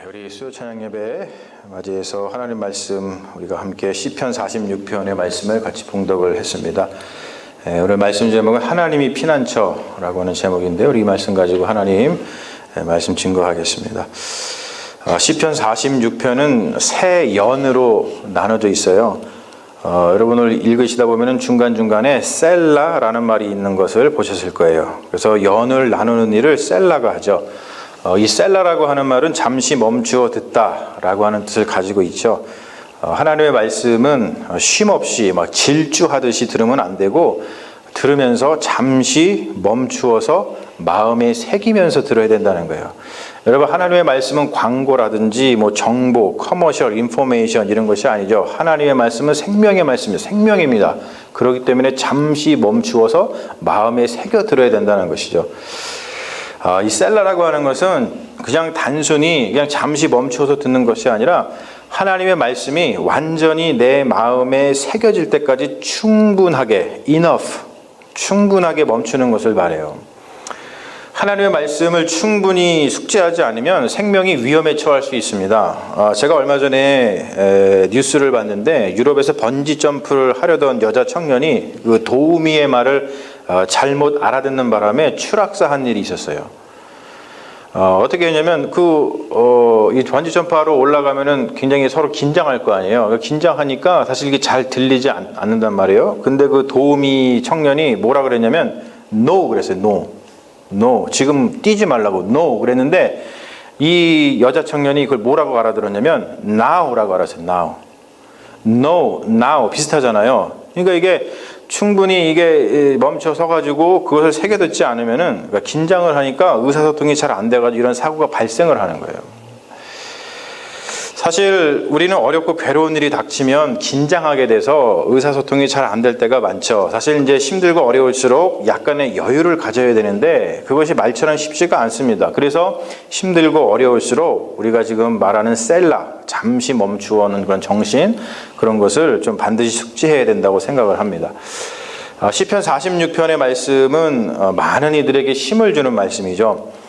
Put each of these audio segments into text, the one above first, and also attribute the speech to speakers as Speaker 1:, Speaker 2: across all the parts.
Speaker 1: 우리 수요 찬양 예배 맞이해서 하나님 말씀 우리가 함께 시편 46편의 말씀을 같이 봉독을 했습니다. 오늘 말씀 제목은 하나님이 피난처라고 하는 제목인데 우리 이 말씀 가지고 하나님 말씀 증거하겠습니다. 시편 46편은 세 연으로 나눠져 있어요. 여러분 오늘 읽으시다 보면 중간중간에 셀라라는 말이 있는 것을 보셨을 거예요. 그래서 연을 나누는 일을 셀라가 하죠. 이 셀라라고 하는 말은 잠시 멈추어 듣다라고 하는 뜻을 가지고 있죠. 하나님의 말씀은 쉼없이 막 질주하듯이 들으면 안 되고 들으면서 잠시 멈추어서 마음에 새기면서 들어야 된다는 거예요. 여러분 하나님의 말씀은 광고라든지 뭐 정보, 커머셜, 인포메이션 이런 것이 아니죠. 하나님의 말씀은 생명의 말씀이에요. 생명입니다. 그렇기 때문에 잠시 멈추어서 마음에 새겨 들어야 된다는 것이죠. 이 셀라라고 하는 것은 그냥 단순히 그냥 잠시 멈춰서 듣는 것이 아니라 하나님의 말씀이 완전히 내 마음에 새겨질 때까지 충분하게 충분하게 멈추는 것을 말해요. 하나님의 말씀을 충분히 숙지하지 않으면 생명이 위험에 처할 수 있습니다. 제가 얼마 전에 뉴스를 봤는데 유럽에서 번지 점프를 하려던 여자 청년이 그 도우미의 말을 잘못 알아듣는 바람에 추락사한 일이 있었어요. 어떻게 했냐면 이 번지 점프하러 올라가면은 굉장히 서로 긴장할 거 아니에요. 긴장하니까 사실 이게 잘 들리지 않는단 말이에요. 근데 그 도우미 청년이 뭐라 그랬냐면 no 그랬어요. no 지금 뛰지 말라고 no 그랬는데 이 여자 청년이 그걸 뭐라고 알아들었냐면 now라고 알았어요. now 비슷하잖아요. 그러니까 이게 충분히 이게 멈춰 서가지고 그것을 새겨듣지 않으면은 그러니까 긴장을 하니까 의사소통이 잘 안 돼가지고 이런 사고가 발생을 하는 거예요. 사실 우리는 어렵고 괴로운 일이 닥치면 긴장하게 돼서 의사소통이 잘 안 될 때가 많죠. 사실 이제 힘들고 어려울수록 약간의 여유를 가져야 되는데 그것이 말처럼 쉽지가 않습니다. 그래서 힘들고 어려울수록 우리가 지금 말하는 셀라, 잠시 멈추어는 그런 정신, 그런 것을 좀 반드시 숙지해야 된다고 생각을 합니다. 시편 46편의 말씀은 많은 이들에게 힘을 주는 말씀이죠.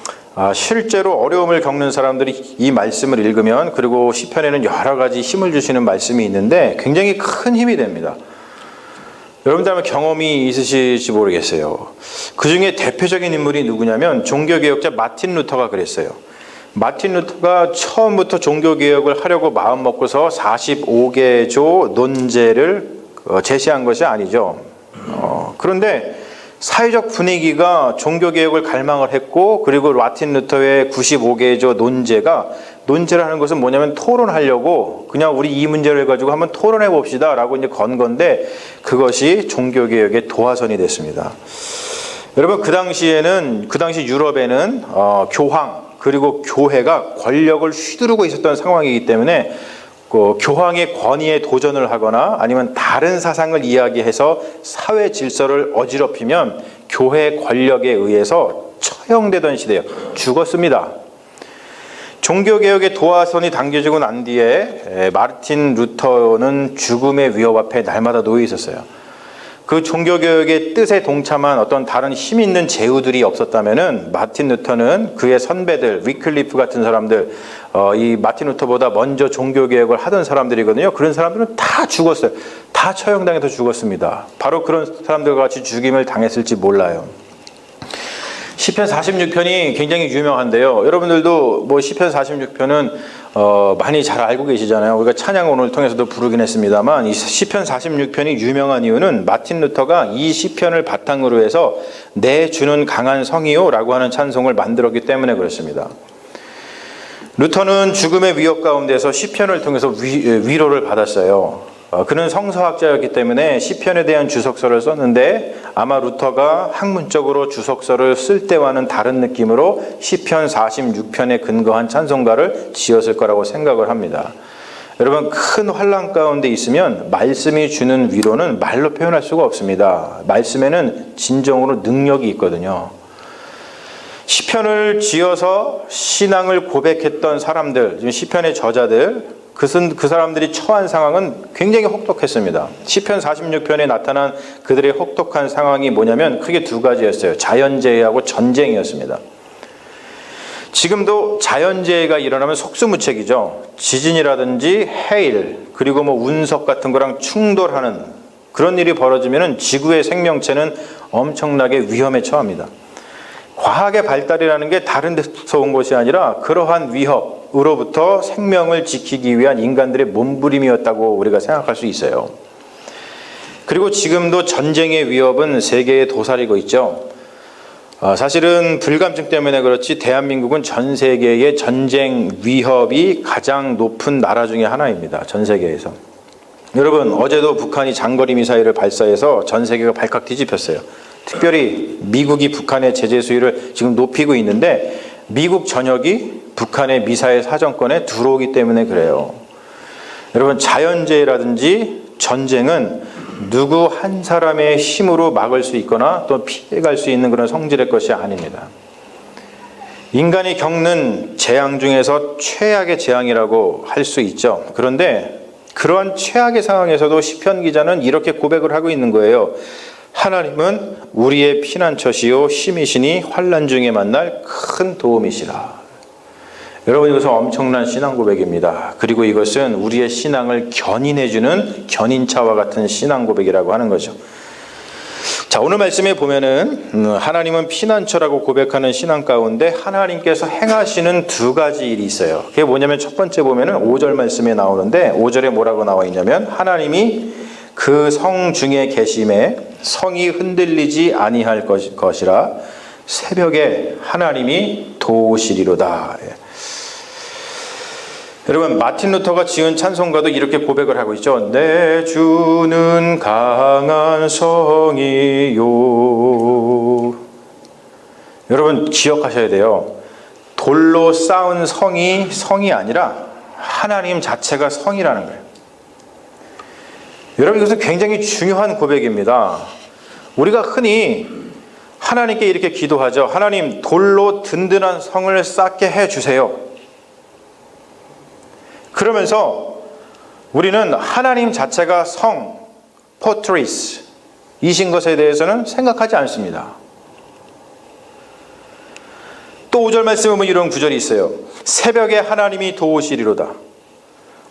Speaker 1: 실제로 어려움을 겪는 사람들이 이 말씀을 읽으면 그리고 시편에는 여러 가지 힘을 주시는 말씀이 있는데 굉장히 큰 힘이 됩니다. 여러분들 아마 경험이 있으실지 모르겠어요. 그 중에 대표적인 인물이 누구냐면 종교개혁자 마틴 루터가 그랬어요. 마틴 루터가 처음부터 종교개혁을 하려고 마음먹고서 45개조 논제를 제시한 것이 아니죠. 그런데 사회적 분위기가 종교개혁을 갈망을 했고 그리고 마틴 루터의 95개조 논제라는 것은 뭐냐면 토론하려고 그냥 우리 이 문제를 가지고 한번 토론해 봅시다 라고 이제 건 건데 그것이 종교개혁의 도화선이 됐습니다. 여러분 그 당시 유럽에는 교황 그리고 교회가 권력을 휘두르고 있었던 상황이기 때문에 교황의 권위에 도전을 하거나 아니면 다른 사상을 이야기해서 사회 질서를 어지럽히면 교회 권력에 의해서 처형되던 시대예요. 죽었습니다. 종교개혁의 도화선이 당겨지고 난 뒤에 마틴 루터는 죽음의 위협 앞에 날마다 놓여 있었어요. 그 종교개혁의 뜻에 동참한 어떤 다른 힘 있는 제후들이 없었다면은 마틴 루터는 그의 선배들, 위클리프 같은 사람들, 이 마틴 루터보다 먼저 종교개혁을 하던 사람들이거든요. 그런 사람들은 다 죽었어요. 다 처형당해서 죽었습니다. 바로 그런 사람들과 같이 죽임을 당했을지 몰라요. 시편 46편이 굉장히 유명한데요. 여러분들도 뭐 시편 46편은 많이 잘 알고 계시잖아요. 우리가 찬양 오늘 통해서도 부르긴 했습니다만 이 시편 46편이 유명한 이유는 마틴 루터가 이 시편을 바탕으로 해서 내 주는 강한 성이요 라고 하는 찬송을 만들었기 때문에 그렇습니다. 루터는 죽음의 위협 가운데서 시편을 통해서 위로를 받았어요. 그는 성서학자였기 때문에 시편에 대한 주석서를 썼는데 아마 루터가 학문적으로 주석서를 쓸 때와는 다른 느낌으로 시편 46편에 근거한 찬송가를 지었을 거라고 생각을 합니다. 여러분 큰 환난 가운데 있으면 말씀이 주는 위로는 말로 표현할 수가 없습니다. 말씀에는 진정으로 능력이 있거든요. 시편을 지어서 신앙을 고백했던 사람들, 시편의 저자들 그 사람들이 처한 상황은 굉장히 혹독했습니다. 시편 46편에 나타난 그들의 혹독한 상황이 뭐냐면 크게 두 가지였어요. 자연재해하고 전쟁이었습니다. 지금도 자연재해가 일어나면 속수무책이죠. 지진이라든지 해일, 그리고 운석 같은 거랑 충돌하는 그런 일이 벌어지면 지구의 생명체는 엄청나게 위험에 처합니다. 과학의 발달이라는 게 다른 데서 온 것이 아니라 그러한 위협으로부터 생명을 지키기 위한 인간들의 몸부림이었다고 우리가 생각할 수 있어요. 그리고 지금도 전쟁의 위협은 세계에 도사리고 있죠. 사실은 불감증 때문에 그렇지 대한민국은 전 세계의 전쟁 위협이 가장 높은 나라 중에 하나입니다. 전 세계에서. 여러분, 어제도 북한이 장거리 미사일을 발사해서 전 세계가 발칵 뒤집혔어요. 특별히 미국이 북한의 제재 수위를 지금 높이고 있는데 미국 전역이 북한의 미사일 사정권에 들어오기 때문에 그래요. 여러분, 자연재해라든지 전쟁은 누구 한 사람의 힘으로 막을 수 있거나 또 피해갈 수 있는 그런 성질의 것이 아닙니다. 인간이 겪는 재앙 중에서 최악의 재앙이라고 할 수 있죠. 그런데 그러한 최악의 상황에서도 시편 기자는 이렇게 고백을 하고 있는 거예요. 하나님은 우리의 피난처시요 힘이시니 환난 중에 만날 큰 도움이시라. 여러분, 이것은 엄청난 신앙 고백입니다. 그리고 이것은 우리의 신앙을 견인해주는 견인차와 같은 신앙 고백이라고 하는 거죠. 자, 오늘 말씀에 보면은 하나님은 피난처라고 고백하는 신앙 가운데 하나님께서 행하시는 두 가지 일이 있어요. 그게 뭐냐면 첫 번째 보면은 5절 말씀에 나오는데 5절에 뭐라고 나와 있냐면 하나님이 그 성 중에 계심에 성이 흔들리지 아니할 것이라 새벽에 하나님이 도우시리로다. 여러분, 마틴 루터가 지은 찬송가도 이렇게 고백을 하고 있죠. 내 주는 강한 성이요. 여러분, 기억하셔야 돼요. 돌로 쌓은 성이 아니라 하나님 자체가 성이라는 거예요. 여러분, 이것은 굉장히 중요한 고백입니다. 우리가 흔히 하나님께 이렇게 기도하죠. 하나님, 돌로 든든한 성을 쌓게 해주세요. 그러면서 우리는 하나님 자체가 성, 포트리스 이신 것에 대해서는 생각하지 않습니다. 또 5절 말씀에 보면 이런 구절이 있어요. 새벽에 하나님이 도우시리로다.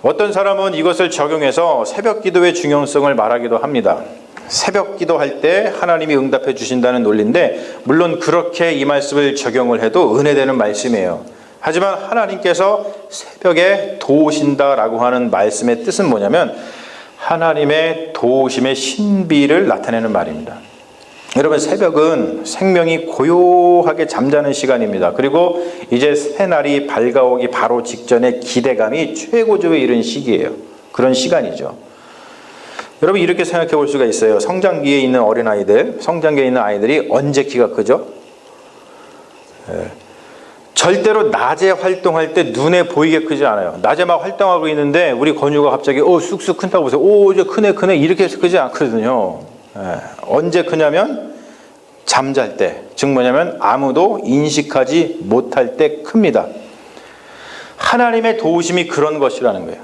Speaker 1: 어떤 사람은 이것을 적용해서 새벽 기도의 중요성을 말하기도 합니다. 새벽 기도할 때 하나님이 응답해 주신다는 논리인데 물론 그렇게 이 말씀을 적용을 해도 은혜되는 말씀이에요. 하지만 하나님께서 새벽에 도우신다라고 하는 말씀의 뜻은 뭐냐면 하나님의 도우심의 신비를 나타내는 말입니다. 여러분, 새벽은 생명이 고요하게 잠자는 시간입니다. 그리고 이제 새날이 밝아오기 바로 직전에 기대감이 최고조에 이른 시기예요. 그런 시간이죠. 여러분, 이렇게 생각해 볼 수가 있어요. 성장기에 있는 어린아이들, 성장기에 있는 아이들이 언제 키가 크죠? 절대로 낮에 활동할 때 눈에 보이게 크지 않아요. 낮에 막 활동하고 있는데 우리 건유가 갑자기 쑥쑥 큰다고 보세요. 이제 크네 이렇게 해서 크지 않거든요. 언제 크냐면 잠잘 때, 즉 뭐냐면 아무도 인식하지 못할 때 큽니다. 하나님의 도우심이 그런 것이라는 거예요.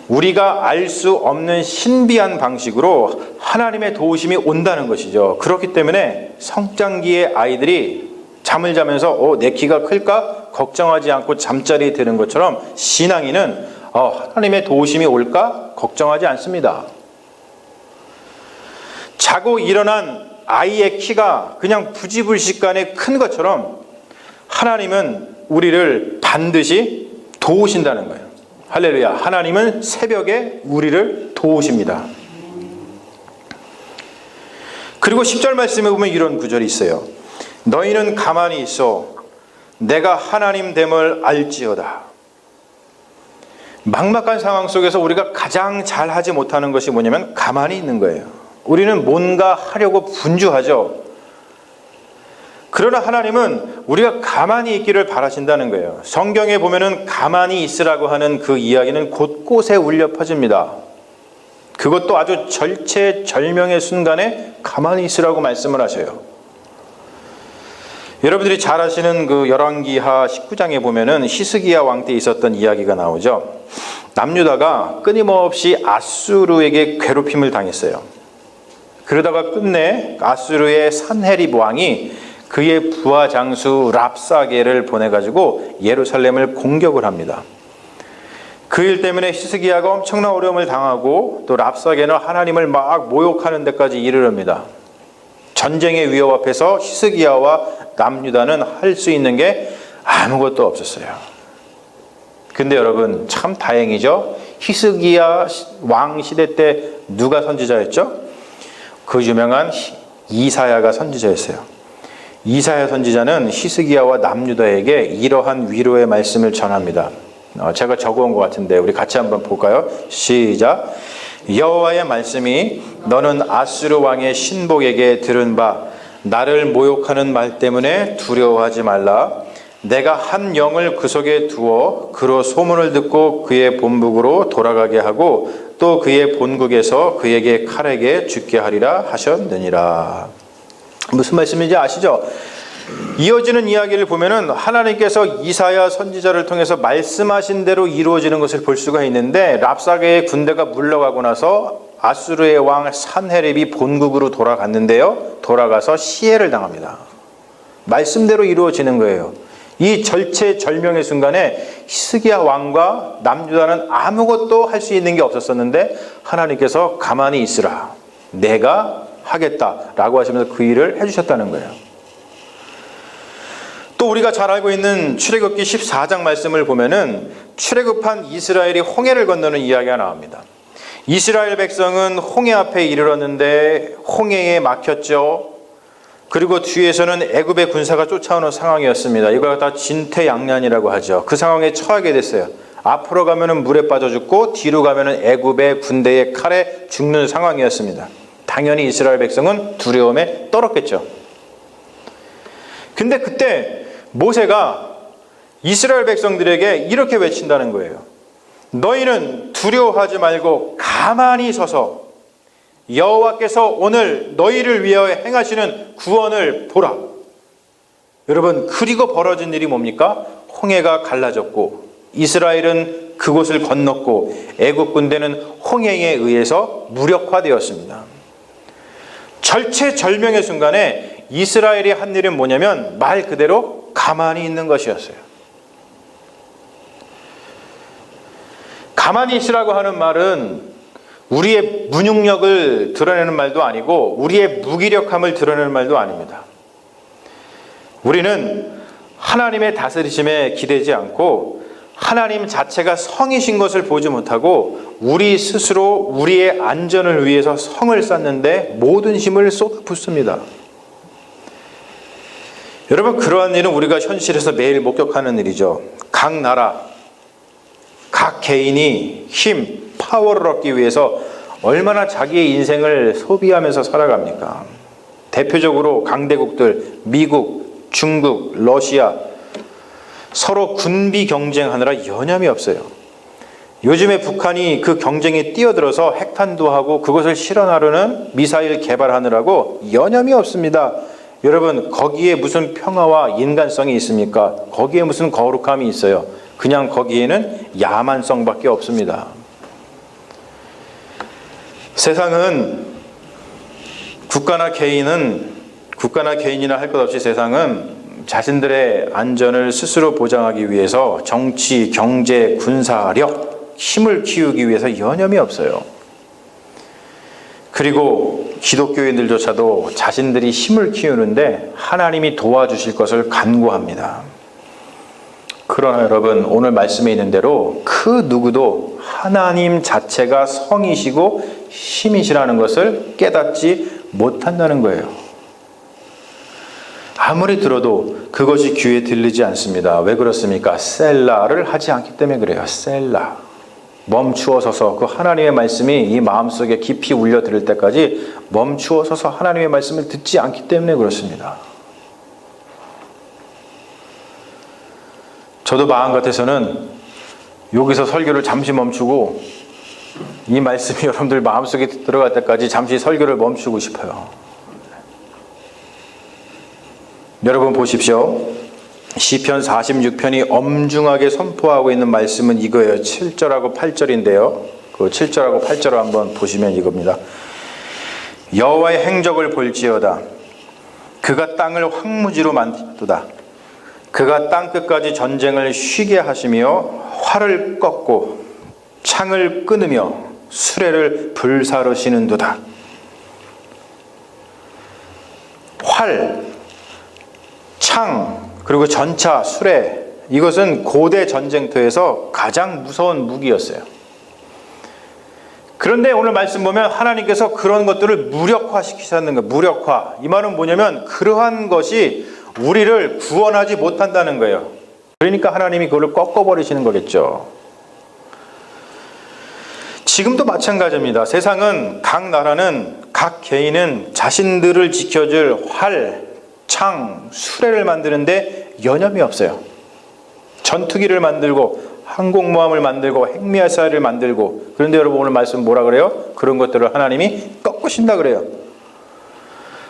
Speaker 1: 우리가 알 수 없는 신비한 방식으로 하나님의 도우심이 온다는 것이죠. 그렇기 때문에 성장기의 아이들이 잠을 자면서 내 키가 클까 걱정하지 않고 잠자리에 드는 것처럼 신앙인은 하나님의 도우심이 올까 걱정하지 않습니다. 자고 일어난 아이의 키가 그냥 부지불식간에 큰 것처럼 하나님은 우리를 반드시 도우신다는 거예요. 할렐루야. 하나님은 새벽에 우리를 도우십니다. 그리고 10절 말씀에 보면 이런 구절이 있어요. 너희는 가만히 있어 내가 하나님 됨을 알지어다. 막막한 상황 속에서 우리가 가장 잘하지 못하는 것이 뭐냐면 가만히 있는 거예요. 우리는 뭔가 하려고 분주하죠. 그러나 하나님은 우리가 가만히 있기를 바라신다는 거예요. 성경에 보면은 가만히 있으라고 하는 그 이야기는 곳곳에 울려 퍼집니다. 그것도 아주 절체절명의 순간에 가만히 있으라고 말씀을 하셔요. 여러분들이 잘 아시는 그 열왕기하 19장에 보면은 히스기야 왕 때 있었던 이야기가 나오죠. 남유다가 끊임없이 아수르에게 괴롭힘을 당했어요. 그러다가 끝내 아수르의 산헤립 왕이 그의 부하 장수 랍사게를 보내가지고 예루살렘을 공격을 합니다. 그 일 때문에 히스기야가 엄청난 어려움을 당하고 또 랍사게는 하나님을 막 모욕하는 데까지 이르릅니다. 전쟁의 위협 앞에서 히스기야와 남유다는 할 수 있는 게 아무것도 없었어요. 근데 여러분 참 다행이죠. 히스기야 왕 시대 때 누가 선지자였죠? 그 유명한 이사야가 선지자였어요. 이사야 선지자는 히스기야와 남유다에게 이러한 위로의 말씀을 전합니다. 제가 적어온 것 같은데 우리 같이 한번 볼까요? 시작. 여호와의 말씀이 너는 아수르 왕의 신복에게 들은 바 나를 모욕하는 말 때문에 두려워하지 말라. 내가 한 영을 그 속에 두어 그로 소문을 듣고 그의 본국으로 돌아가게 하고 또 그의 본국에서 그에게 칼에게 죽게 하리라 하셨느니라. 무슨 말씀인지 아시죠? 이어지는 이야기를 보면은 하나님께서 이사야 선지자를 통해서 말씀하신 대로 이루어지는 것을 볼 수가 있는데 랍사게의 군대가 물러가고 나서 아수르의 왕 산헤립이 본국으로 돌아갔는데요. 돌아가서 시해를 당합니다. 말씀대로 이루어지는 거예요. 이 절체절명의 순간에 히스기야 왕과 남유다는 아무것도 할 수 있는 게 없었었는데 하나님께서 가만히 있으라. 내가 하겠다라고 하시면서 그 일을 해주셨다는 거예요. 또 우리가 잘 알고 있는 출애굽기 14장 말씀을 보면은 출애굽한 이스라엘이 홍해를 건너는 이야기가 나옵니다. 이스라엘 백성은 홍해 앞에 이르렀는데 홍해에 막혔죠. 그리고 뒤에서는 애굽의 군사가 쫓아오는 상황이었습니다. 이걸 갖다 진퇴양난이라고 하죠. 그 상황에 처하게 됐어요. 앞으로 가면은 물에 빠져 죽고 뒤로 가면은 애굽의 군대의 칼에 죽는 상황이었습니다. 당연히 이스라엘 백성은 두려움에 떨었겠죠. 근데 그때 모세가 이스라엘 백성들에게 이렇게 외친다는 거예요. 너희는 두려워하지 말고 가만히 서서 여호와께서 오늘 너희를 위하여 행하시는 구원을 보라. 여러분, 그리고 벌어진 일이 뭡니까? 홍해가 갈라졌고 이스라엘은 그곳을 건넜고 애굽 군대는 홍해에 의해서 무력화되었습니다. 절체절명의 순간에 이스라엘이 한 일은 뭐냐면 말 그대로 가만히 있는 것이었어요. 가만히 있으라고 하는 말은 우리의 무능력을 드러내는 말도 아니고 우리의 무기력함을 드러내는 말도 아닙니다. 우리는 하나님의 다스리심에 기대지 않고 하나님 자체가 성이신 것을 보지 못하고 우리 스스로 우리의 안전을 위해서 성을 쌓는데 모든 힘을 쏟아붓습니다. 여러분, 그러한 일은 우리가 현실에서 매일 목격하는 일이죠. 각 나라, 각 개인이 힘, 파워를 얻기 위해서 얼마나 자기의 인생을 소비하면서 살아갑니까? 대표적으로 강대국들, 미국, 중국, 러시아, 서로 군비 경쟁하느라 여념이 없어요. 요즘에 북한이 그 경쟁에 뛰어들어서 핵탄두 하고 그것을 실현하려는 미사일 개발하느라고 여념이 없습니다. 여러분, 거기에 무슨 평화와 인간성이 있습니까? 거기에 무슨 거룩함이 있어요? 그냥 거기에는 야만성밖에 없습니다. 세상은 국가나 개인이나 할 것 없이 세상은 자신들의 안전을 스스로 보장하기 위해서 정치, 경제, 군사력, 힘을 키우기 위해서 여념이 없어요. 그리고 기독교인들조차도 자신들이 힘을 키우는데 하나님이 도와주실 것을 간구합니다. 그러나 여러분, 오늘 말씀에 있는 대로 그 누구도 하나님 자체가 성이시고 힘이시라는 것을 깨닫지 못한다는 거예요. 아무리 들어도 그것이 귀에 들리지 않습니다. 왜 그렇습니까? 셀라를 하지 않기 때문에 그래요. 셀라. 멈추어 서서 그 하나님의 말씀이 이 마음속에 깊이 울려 들을 때까지 멈추어 서서 하나님의 말씀을 듣지 않기 때문에 그렇습니다. 저도 마음 같아서는 여기서 설교를 잠시 멈추고 이 말씀이 여러분들 마음속에 들어갈 때까지 잠시 설교를 멈추고 싶어요. 여러분 보십시오. 시편 46편이 엄중하게 선포하고 있는 말씀은 이거예요. 7절하고 8절인데요. 그 7절하고 8절을 한번 보시면 이겁니다. 여호와의 행적을 볼지어다. 그가 땅을 황무지로 만드도다. 그가 땅 끝까지 전쟁을 쉬게 하시며 활을 꺾고 창을 끊으며 수레를 불사르시는도다. 활, 창, 그리고 전차, 수레, 이것은 고대 전쟁터에서 가장 무서운 무기였어요. 그런데 오늘 말씀 보면 하나님께서 그런 것들을 무력화시키셨는 거예요. 무력화. 이 말은 뭐냐면 그러한 것이 우리를 구원하지 못한다는 거예요. 그러니까 하나님이 그걸 꺾어버리시는 거겠죠. 지금도 마찬가지입니다. 세상은 각 나라는 각 개인은 자신들을 지켜줄 활, 창, 수레를 만드는데 여념이 없어요. 전투기를 만들고 항공모함을 만들고 핵미사일을 만들고, 그런데 여러분 오늘 말씀 뭐라 그래요? 그런 것들을 하나님이 꺾으신다 그래요.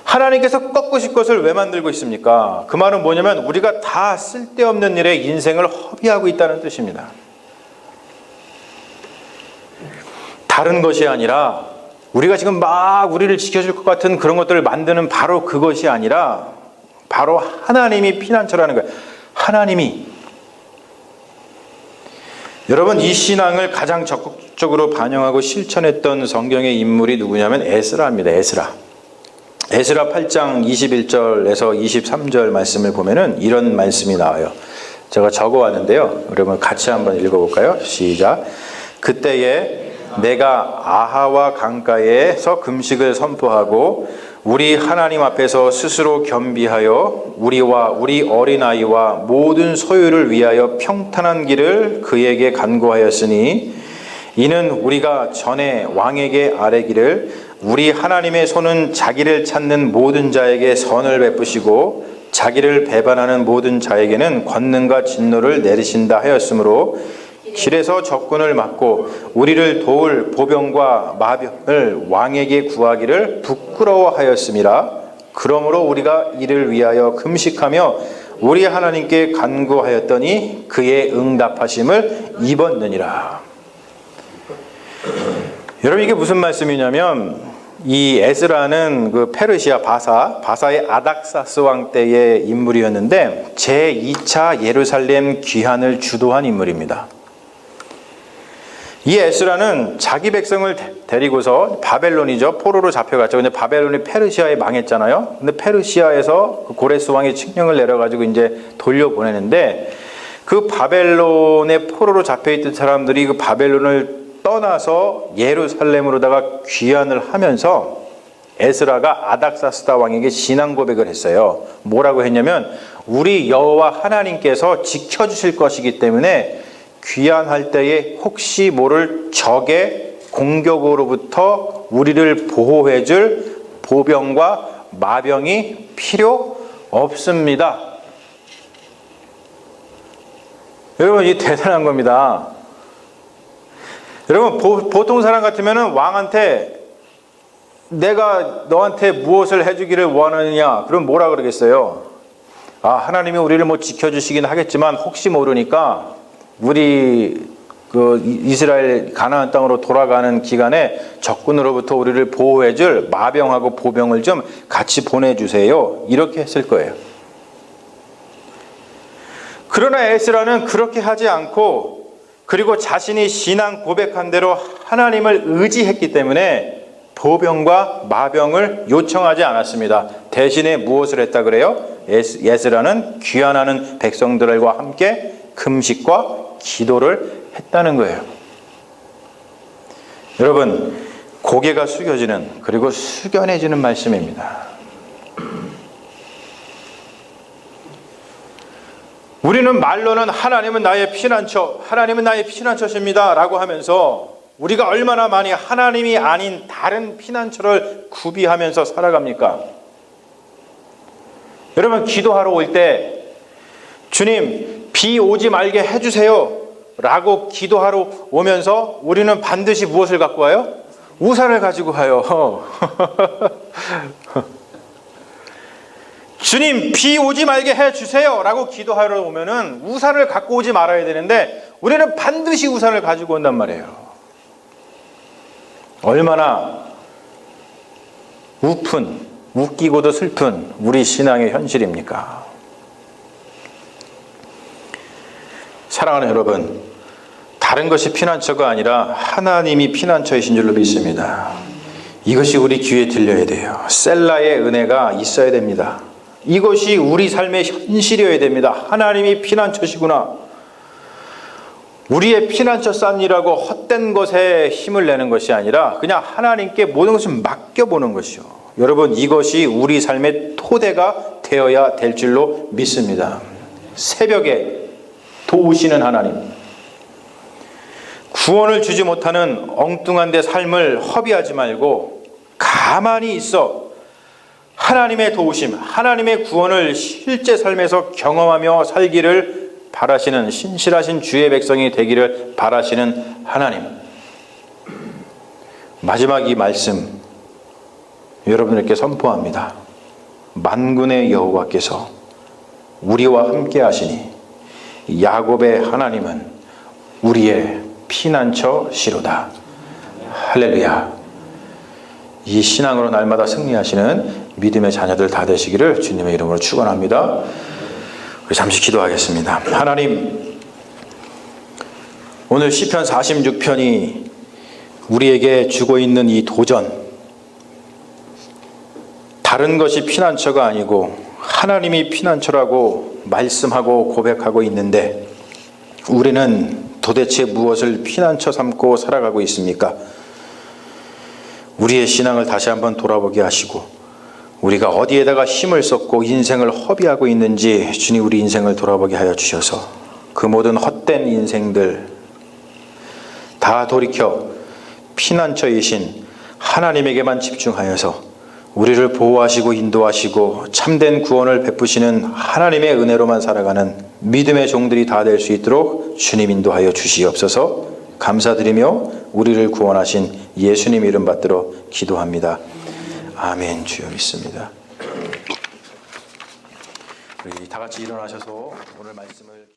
Speaker 1: 하나님께서 꺾으실 것을 왜 만들고 있습니까? 그 말은 뭐냐면 우리가 다 쓸데없는 일에 인생을 허비하고 있다는 뜻입니다. 다른 것이 아니라 우리가 지금 막 우리를 지켜줄 것 같은 그런 것들을 만드는 바로 그것이 아니라 바로 하나님이 피난처라는 거예요. 하나님이. 여러분, 이 신앙을 가장 적극적으로 반영하고 실천했던 성경의 인물이 누구냐면 에스라입니다. 에스라 8장 21절에서 23절 말씀을 보면은 이런 말씀이 나와요. 제가 적어왔는데요. 여러분 같이 한번 읽어볼까요? 시작. 그때에 내가 아하와 강가에서 금식을 선포하고 우리 하나님 앞에서 스스로 겸비하여 우리와 우리 어린아이와 모든 소유를 위하여 평탄한 길을 그에게 간구하였으니 이는 우리가 전에 왕에게 아뢰기를 우리 하나님의 손은 자기를 찾는 모든 자에게 선을 베푸시고 자기를 배반하는 모든 자에게는 권능과 진노를 내리신다 하였으므로 길에서 적군을 막고 우리를 도울 보병과 마병을 왕에게 구하기를 부끄러워하였음이라. 그러므로 우리가 이를 위하여 금식하며 우리 하나님께 간구하였더니 그의 응답하심을 입었느니라. 여러분 이게 무슨 말씀이냐면 이 에스라는 그 페르시아 바사의 아닥사스 왕 때의 인물이었는데 제2차 예루살렘 귀환을 주도한 인물입니다. 이 에스라는 자기 백성을 데리고서 바벨론이죠. 포로로 잡혀갔죠. 근데 바벨론이 페르시아에 망했잖아요. 근데 페르시아에서 그 고레스 왕이 칙령을 내려가지고 이제 돌려보내는데 그 바벨론의 포로로 잡혀있던 사람들이 그 바벨론을 떠나서 예루살렘으로다가 귀환을 하면서 에스라가 아닥사스다 왕에게 신앙 고백을 했어요. 뭐라고 했냐면 우리 여호와 하나님께서 지켜주실 것이기 때문에 귀환할 때에 혹시 모를 적의 공격으로부터 우리를 보호해줄 보병과 마병이 필요 없습니다. 여러분 이 대단한 겁니다. 여러분 보통 사람 같으면 왕한테 내가 너한테 무엇을 해주기를 원하느냐 그럼 뭐라 그러겠어요? 아 하나님이 우리를 뭐 지켜주시긴 하겠지만 혹시 모르니까 우리 그 이스라엘 가나안 땅으로 돌아가는 기간에 적군으로부터 우리를 보호해줄 마병하고 보병을 좀 같이 보내주세요. 이렇게 했을 거예요. 그러나 에스라는 그렇게 하지 않고 그리고 자신이 신앙 고백한 대로 하나님을 의지했기 때문에 보병과 마병을 요청하지 않았습니다. 대신에 무엇을 했다 그래요? 에스라는 귀환하는 백성들과 함께 금식과 기도를 했다는 거예요. 여러분 고개가 숙여지는 그리고 숙연해지는 말씀입니다. 우리는 말로는 하나님은 나의 피난처, 하나님은 나의 피난처십니다 라고 하면서 우리가 얼마나 많이 하나님이 아닌 다른 피난처를 구비하면서 살아갑니까? 여러분 기도하러 올 때 주님 비 오지 말게 해주세요 라고 기도하러 오면서 우리는 반드시 무엇을 갖고 와요? 우산을 가지고 와요. 주님 비 오지 말게 해주세요 라고 기도하러 오면은 우산을 갖고 오지 말아야 되는데 우리는 반드시 우산을 가지고 온단 말이에요. 얼마나 우픈 웃기고도 슬픈 우리 신앙의 현실입니까? 사랑하는 여러분, 다른 것이 피난처가 아니라 하나님이 피난처이신 줄로 믿습니다. 이것이 우리 귀에 들려야 돼요. 셀라의 은혜가 있어야 됩니다. 이것이 우리 삶의 현실이어야 됩니다. 하나님이 피난처시구나. 우리의 피난처 싼이라고 헛된 것에 힘을 내는 것이 아니라 그냥 하나님께 모든 것을 맡겨보는 것이요. 여러분, 이것이 우리 삶의 토대가 되어야 될 줄로 믿습니다. 새벽에 도우시는 하나님, 구원을 주지 못하는 엉뚱한 데 삶을 허비하지 말고 가만히 있어 하나님의 도우심, 하나님의 구원을 실제 삶에서 경험하며 살기를 바라시는 신실하신 주의 백성이 되기를 바라시는 하나님. 마지막 이 말씀 여러분들께 선포합니다. 만군의 여호와께서 우리와 함께 하시니 야곱의 하나님은 우리의 피난처시로다. 할렐루야. 이 신앙으로 날마다 승리하시는 믿음의 자녀들 다 되시기를 주님의 이름으로 축원합니다. 우리 잠시 기도하겠습니다. 하나님, 오늘 시편 46편이 우리에게 주고 있는 이 도전, 다른 것이 피난처가 아니고 하나님이 피난처라고 말씀하고 고백하고 있는데 우리는 도대체 무엇을 피난처 삼고 살아가고 있습니까? 우리의 신앙을 다시 한번 돌아보게 하시고 우리가 어디에다가 힘을 쏟고 인생을 허비하고 있는지 주님 우리 인생을 돌아보게 하여 주셔서 그 모든 헛된 인생들 다 돌이켜 피난처이신 하나님에게만 집중하여서 우리를 보호하시고 인도하시고 참된 구원을 베푸시는 하나님의 은혜로만 살아가는 믿음의 종들이 다 될 수 있도록 주님 인도하여 주시옵소서. 감사드리며 우리를 구원하신 예수님 이름 받들어 기도합니다. 아멘. 주여 믿습니다. 우리 다 같이 일어나셔서 오늘 말씀을